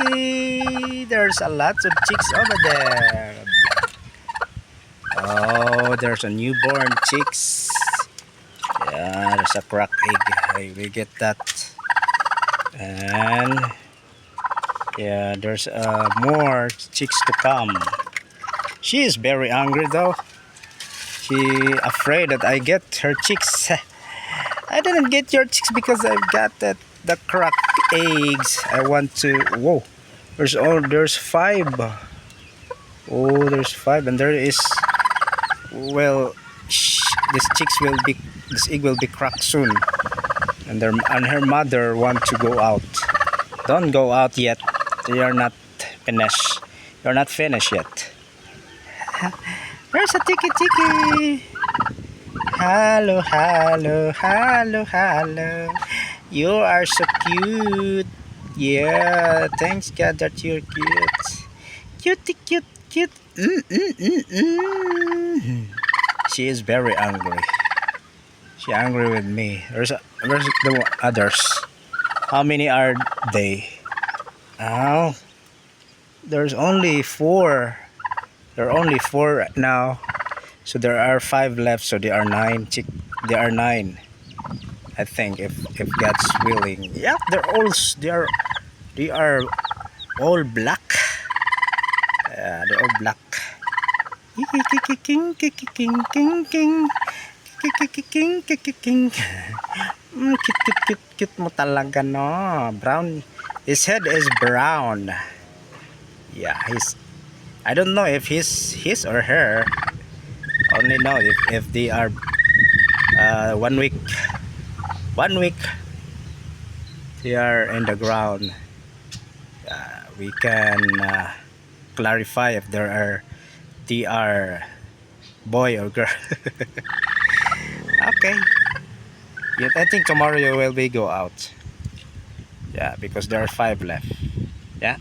tiki. There's a lot of chicks over there. Oh, there's a newborn chicks. Yeah, there's a crack egg. Hey, we get that. And yeah, there's more chicks to come. She is very angry though. She afraid that I get her chicks. I didn't get your chicks because I've got the crack eggs. I want to. Whoa, there's 5. Oh, there's 5, and there is. Well, this egg will be cracked soon, and her mother want to go out. Don't go out yet. You're not finished. You're not finished yet. There's a tiki tiki. Hello, hello, hello, hello. You are so cute. Yeah, thanks God that you're cute. Cutie, cute, cute. She is very angry. She angry with me. Where's the others? How many are they? Oh, there's only 4. There are only 4 now. So there are 5 left. So there are 9. There are 9. I think if God's willing. Yeah, they are all black. They're all black. Cute mo talaga, no? Brown. His head is brown. Yeah, I don't know if his or her. Only know if they are 1 week. 1 week they are in the ground. We can clarify if they are boy or girl. Okay. Yet I think tomorrow you will be go out. Yeah, because there are 5 left. Yeah.